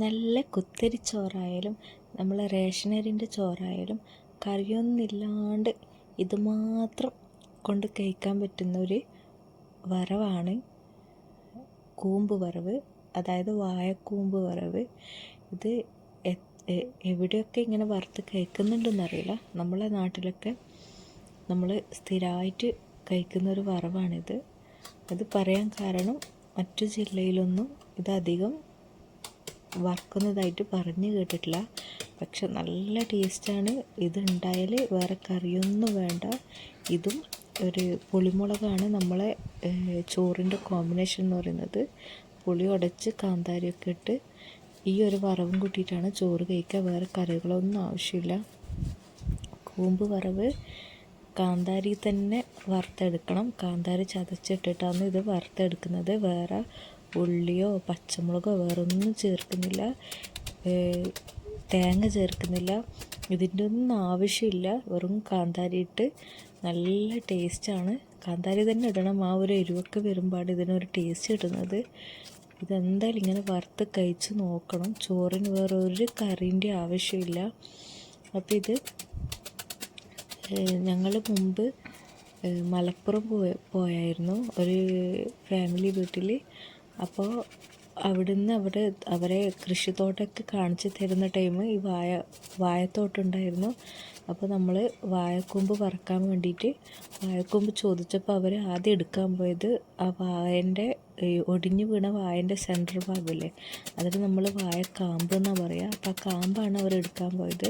നല്ല കുത്തരി ചോറായാലും നമ്മൾ റേഷനരിൻ്റെ ചോറായാലും കറിയൊന്നുമില്ലാണ്ട് ഇത് മാത്രം കൊണ്ട് കഴിക്കാൻ പറ്റുന്ന ഒരു വറവാണ് കൂമ്പ് വറവ്, അതായത് വാഴക്കൂമ്പ് വറവ്. ഇത് എവിടെയൊക്കെ ഇങ്ങനെ വറുത്ത് കഴിക്കുന്നുണ്ടെന്നറിയില്ല. നമ്മളെ നാട്ടിലൊക്കെ നമ്മൾ സ്ഥിരമായിട്ട് കഴിക്കുന്ന ഒരു വറവാണിത്. അത് പറയാൻ കാരണം മറ്റു ജില്ലയിലൊന്നും ഇതധികം വറുക്കുന്നതായിട്ട് പറഞ്ഞു കേട്ടിട്ടില്ല. പക്ഷെ നല്ല ടേസ്റ്റാണ്. ഇതുണ്ടായാൽ വേറെ കറിയൊന്നും വേണ്ട. ഇതും ഒരു പുളിമുളകാണ് നമ്മളെ ചോറിൻ്റെ കോമ്പിനേഷൻ എന്ന് പറയുന്നത്. പുളി ഉടച്ച് കാന്താരിയൊക്കെ ഇട്ട് ഈ ഒരു വറവും കൂട്ടിയിട്ടാണ് ചോറ് കഴിക്കുക. വേറെ കറികളൊന്നും ആവശ്യമില്ല. കൂമ്പ് വറവ് കാന്താരി തന്നെ വറുത്തെടുക്കണം. കാന്താരി ചതച്ചിട്ടിട്ടാണ് ഇത് വറുത്തെടുക്കുന്നത്. വേറെ ഉള്ളിയോ പച്ചമുളകോ വേറൊന്നും ചേർക്കുന്നില്ല, തേങ്ങ ചേർക്കുന്നില്ല. ഇതിൻ്റെ ഒന്നും ആവശ്യമില്ല. വെറും കാന്താരി ഇട്ട് നല്ല ടേസ്റ്റാണ്. കാന്താരി തന്നെ ഇടണം. ആ ഒരു എരിവൊക്കെ വരുമ്പോഴാണ് ഇതിനൊരു ടേസ്റ്റ് കിട്ടുന്നത്. ഇതെന്തായാലും ഇങ്ങനെ വറുത്ത് കഴിച്ച് നോക്കണം. ചോറിന് വേറെ ഒരു കറീൻ്റെ ആവശ്യമില്ല. അപ്പോൾ ഇത് ഞങ്ങൾ മുമ്പ് മലപ്പുറം പോയായിരുന്നു ഒരു ഫാമിലി വീട്ടിൽ. അപ്പോൾ അവിടുന്ന് അവരെ കൃഷിത്തോട്ടമൊക്കെ കാണിച്ച് തരുന്ന ടൈം ഈ വാഴത്തോട്ടമുണ്ടായിരുന്നു. അപ്പോൾ നമ്മൾ വാഴക്കൂമ്പ് വറക്കാൻ വേണ്ടിയിട്ട് വാഴക്കൂമ്പ് ചോദിച്ചപ്പോൾ അവർ ആദ്യം എടുക്കാൻ പോയത് ആ വാഴൻ്റെ ഒടിഞ്ഞു വീണ വാഴൻ്റെ സെൻറ്റർ ഭാഗമില്ലേ, അതിന് നമ്മൾ വാഴക്കാമ്പ് എന്നാണ് പറയുക. അപ്പോൾ ആ കാമ്പാണ് അവർ എടുക്കാൻ പോയത്.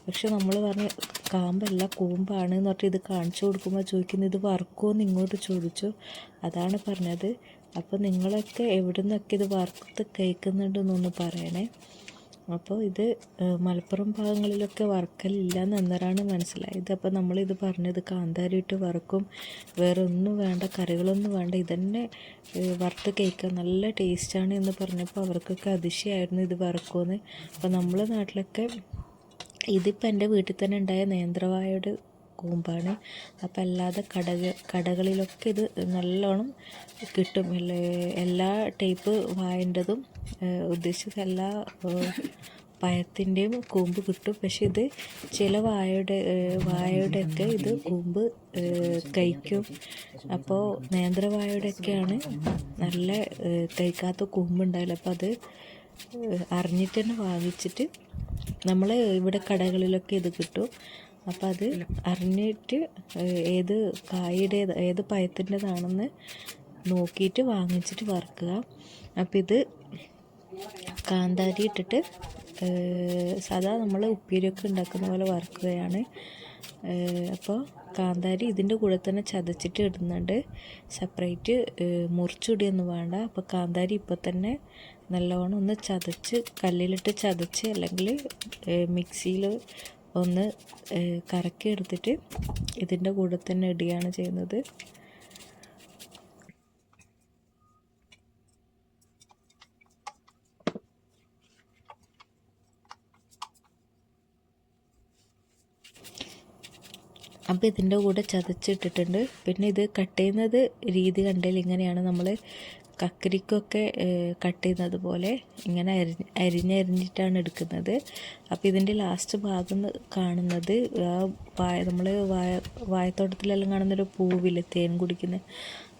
പക്ഷെ നമ്മൾ പറഞ്ഞ് കാമ്പല്ല കൂമ്പാണ് എന്ന് പറഞ്ഞിട്ട് ഇത് കാണിച്ചു കൊടുക്കുമ്പോൾ ചോദിക്കുന്നത് ഇത് വറുക്കുമോയെന്ന് ഇങ്ങോട്ട് ചോദിച്ചു. അതാണ് പറഞ്ഞത്. അപ്പോൾ നിങ്ങളൊക്കെ എവിടെ നിന്നൊക്കെ ഇത് വറുത്ത് കഴിക്കുന്നുണ്ടെന്നൊന്ന് പറയണേ. അപ്പോൾ ഇത് മലപ്പുറം ഭാഗങ്ങളിലൊക്കെ വറുക്കലില്ല എന്ന് അന്നേരമാണ് മനസ്സിലായത്. അപ്പോൾ നമ്മളിത് പറഞ്ഞത് കാന്താരി ഇട്ട് വറുക്കും, വേറെ ഒന്നും വേണ്ട, കറികളൊന്നും വേണ്ട, ഇതന്നെ വറുത്ത് കഴിക്കുക, നല്ല ടേസ്റ്റാണ് എന്ന് പറഞ്ഞപ്പോൾ അവർക്കൊക്കെ അതിശയമായിരുന്നു ഇത് വറുക്കുമെന്ന്. അപ്പോൾ നമ്മളെ നാട്ടിലൊക്കെ ഇതിപ്പോൾ എൻ്റെ വീട്ടിൽ തന്നെ ഉണ്ടായ നേന്ത്രവാഴയുടെ കൂമ്പാണ്. അപ്പം അല്ലാതെ കടകളിലൊക്കെ ഇത് നല്ലോണം കിട്ടും. എല്ലാ ടൈപ്പ് വാഴൻ്റെതും ഉദ്ദേശിച്ച എല്ലാ പഴത്തിൻ്റെയും കൂമ്പ് കിട്ടും. പക്ഷെ ഇത് ചില വാഴയുടെയൊക്കെ ഇത് കൂമ്പ് കഴിക്കും. അപ്പോൾ നേന്ത്രവാഴയുടെയൊക്കെയാണ് നല്ല കഴിക്കാത്ത കൂമ്പുണ്ടാവില്ല. അപ്പോൾ അത് അറിഞ്ഞിട്ട് തന്നെ വാങ്ങിച്ചിട്ട് നമ്മൾ ഇവിടെ കടകളിലൊക്കെ ഇത് കിട്ടും. അപ്പം അത് അറിഞ്ഞിട്ട് ഏത് പഴത്തിൻ്റെതാണെന്ന് നോക്കിയിട്ട് വാങ്ങിച്ചിട്ട് വറുക്കുക. അപ്പം ഇത് കാന്താരി ഇട്ടിട്ട് സാധാ നമ്മൾ ഉപ്പേരിയൊക്കെ ഉണ്ടാക്കുന്ന പോലെ വറുക്കുകയാണ്. അപ്പോൾ കാന്താരി ഇതിൻ്റെ കൂടെ തന്നെ ചതച്ചിട്ട് ഇടുന്നുണ്ട്. സെപ്പറേറ്റ് മുറിച്ചിടുകയൊന്നും വേണ്ട. അപ്പോൾ കാന്താരി ഇപ്പോൾ തന്നെ നല്ലോണം ഒന്ന് ചതച്ച് കല്ലിലിട്ട് ചതച്ച് അല്ലെങ്കിൽ മിക്സിയിൽ ഒന്ന് കറക്കി എടുത്തിട്ട് ഇതിൻ്റെ കൂടെ തന്നെ ഇടുകയാണ് ചെയ്യുന്നത്. അപ്പോൾ ഇതിൻ്റെ കൂടെ ചതച്ചിട്ടിട്ടുണ്ട്. പിന്നെ ഇത് കട്ട് ചെയ്യുന്നത് രീതി കണ്ടാൽ ഇങ്ങനെയാണ്. നമ്മൾ കക്കരിക്കൊക്കെ കട്ട് ചെയ്യുന്നത് പോലെ ഇങ്ങനെ അരിഞ്ഞിട്ടാണ് എടുക്കുന്നത്. അപ്പോൾ ഇതിൻ്റെ ലാസ്റ്റ് ഭാഗം കാണുന്നത് നമ്മൾ വാഴത്തോട്ടത്തിലെല്ലാം കാണുന്നൊരു പൂവില്ലേ, തേൻ കുടിക്കുന്നത്.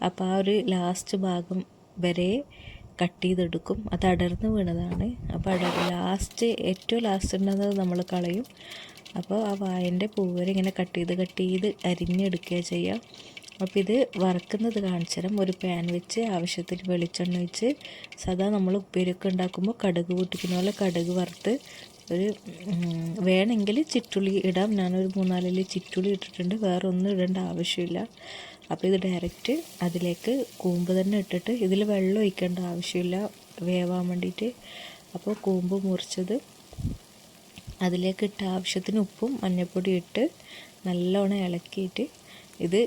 അപ്പോൾ ആ ഒരു ലാസ്റ്റ് ഭാഗം വരെ കട്ട് ചെയ്തെടുക്കും. അത് അടർന്ന് വീണതാണ്. അപ്പോൾ ഏറ്റവും ലാസ്റ്റ് ഉണ്ടെന്നത് നമ്മൾ കളയും. അപ്പോൾ ആ വാഴൻ്റെ പൂവ് വരെ ഇങ്ങനെ കട്ട് ചെയ്ത് അരിഞ്ഞെടുക്കുക ചെയ്യുക. അപ്പോൾ ഇത് വറക്കുന്നത് കാണിച്ചു തരാം. ഒരു പാൻ വെച്ച് ആവശ്യത്തിന് വെളിച്ചെണ്ണ ഒഴിച്ച് സാധാ നമ്മൾ ഉപ്പേരിയൊക്കെ ഉണ്ടാക്കുമ്പോൾ കടുക് പൊട്ടിക്കുന്ന പോലെ കടുക് വറുത്ത് വേണമെങ്കിൽ ചിറ്റുള്ളി ഇടാം. ഞാനൊരു 3-4 ചിറ്റുള്ളി ഇട്ടിട്ടുണ്ട്. വേറെ ഒന്നും ഇടേണ്ട ആവശ്യമില്ല. അപ്പോൾ ഇത് ഡയറക്റ്റ് അതിലേക്ക് കൂമ്പ് തന്നെ ഇട്ടിട്ട് ഇതിൽ വെള്ളം ഒഴിക്കേണ്ട ആവശ്യമില്ല വേവാൻ വേണ്ടിയിട്ട്. അപ്പോൾ കൂമ്പ് മുറിച്ചത് അതിലേക്ക് ഇട്ട് ആവശ്യത്തിന് ഉപ്പും മഞ്ഞൾപ്പൊടി ഇട്ട് നല്ലോണം ഇളക്കിയിട്ട് ഇത്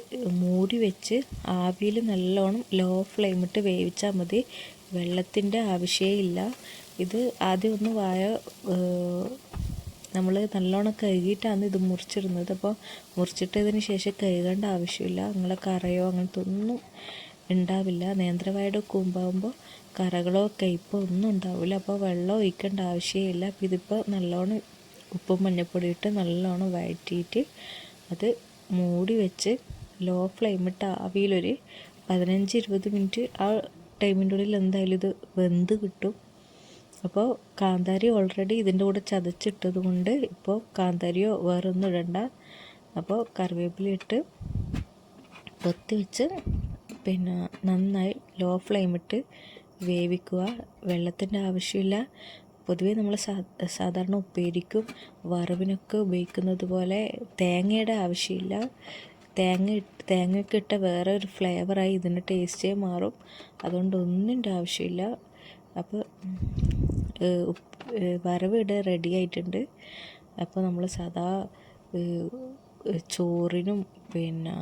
മൂടി വെച്ച് ആവിയിൽ നല്ലോണം ലോ ഫ്ലെയിമിട്ട് വേവിച്ചാൽ മതി. വെള്ളത്തിൻ്റെ ആവശ്യമില്ല. ഇത് ആദ്യം ഒന്ന് നമ്മൾ നല്ലോണം കഴുകിയിട്ടാണ് ഇത് മുറിച്ചിടുന്നത്. അപ്പോൾ മുറിച്ചിട്ടതിന് ശേഷം കഴുകേണ്ട ആവശ്യമില്ല. നിങ്ങളെ കറയോ അങ്ങനത്തെ ഒന്നും ഉണ്ടാവില്ല. നേന്ത്രവാഴയുടെ കൂമ്പാകുമ്പോൾ കറകളോ കയ്പോ ഒന്നും ഉണ്ടാവില്ല. അപ്പോൾ വെള്ളം ഒഴിക്കേണ്ട ആവശ്യമില്ല. അപ്പോൾ ഇതിപ്പോൾ നല്ലോണം ഉപ്പും മഞ്ഞൾപ്പൊടി ഇട്ട് നല്ലോണം വഴറ്റിയിട്ട് അത് മൂടി വെച്ച് ലോ ഫ്ലെയിമിട്ട് ആവിയിലൊരു 15-20 മിനിറ്റ് ആ ടൈമിൻ്റെ ഉള്ളിൽ എന്തായാലും ഇത് വെന്ത് കിട്ടും. അപ്പോൾ കാന്താരി ഓൾറെഡി ഇതിൻ്റെ കൂടെ ചതച്ചിട്ടത് കൊണ്ട് ഇപ്പോൾ കാന്താരിയോ വേറൊന്നും ഇടണ്ട. അപ്പോൾ കറിവേപ്പില ഇട്ട് പൊത്തി വെച്ച് പിന്നെ നന്നായി ലോ ഫ്ലെയിമിട്ട് വേവിക്കുക. വെള്ളത്തിൻ്റെ ആവശ്യമില്ല. പൊതുവേ നമ്മൾ സാധാരണ ഉപ്പേരിക്കും വറവിനൊക്കെ ഉപയോഗിക്കുന്നത് പോലെ തേങ്ങയുടെ ആവശ്യമില്ല. തേങ്ങയൊക്കെ ഇട്ട വേറെ ഒരു ഫ്ലേവറായി ഇതിൻ്റെ ടേസ്റ്റേ മാറും. അതുകൊണ്ട് ഒന്നിൻ്റെ ആവശ്യമില്ല. അപ്പോൾ വറവ് ഇവിടെ റെഡി ആയിട്ടുണ്ട്. അപ്പോൾ നമ്മൾ സാധാ ചോറിനും പിന്നെ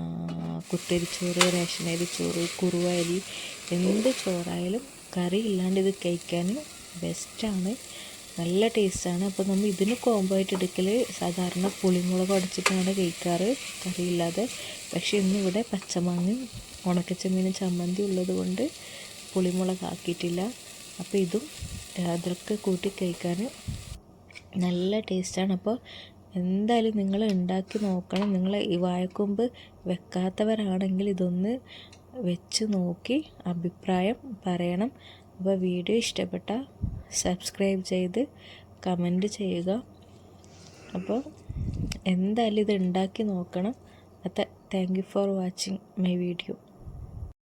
കുത്തരിച്ചോറ്, റേഷനരി ചോറ്, കുറുവ അരി എന്ത് ചോറായാലും കറി ഇല്ലാണ്ട് ഇത് കഴിക്കാൻ ബെസ്റ്റാണ്. നല്ല ടേസ്റ്റാണ്. അപ്പോൾ നമ്മൾ ഇതിന് കോംബോ ആയിട്ട് എടുക്കൽ സാധാരണ പുളിമുളക് അടിച്ചിട്ടാണ് കഴിക്കാറ് കറിയില്ലാതെ. പക്ഷേ ഇന്നിവിടെ പച്ചമാങ്ങയും ഉണക്കച്ചെമ്മീനും ചമ്മന്തി ഉള്ളത് കൊണ്ട് പുളിമുളക് ആക്കിയിട്ടില്ല. അപ്പോൾ ഇതും അതൊക്കെ കൂട്ടി കഴിക്കാൻ നല്ല ടേസ്റ്റാണ്. അപ്പോൾ എന്തായാലും നിങ്ങൾ ഉണ്ടാക്കി നോക്കണം. നിങ്ങൾ ഈ വാഴക്കൊമ്പ് വെക്കാത്തവരാണെങ്കിൽ ഇതൊന്ന് വെച്ച് നോക്കി അഭിപ്രായം പറയണം. അപ്പോൾ വീഡിയോ ഇഷ്ടപ്പെട്ടാൽ സബ്സ്ക്രൈബ് ചെയ്ത് കമൻറ്റ് ചെയ്യുക. അപ്പോൾ എന്തായാലും ഇത് ഉണ്ടാക്കി നോക്കണം. Thank you for watching my video.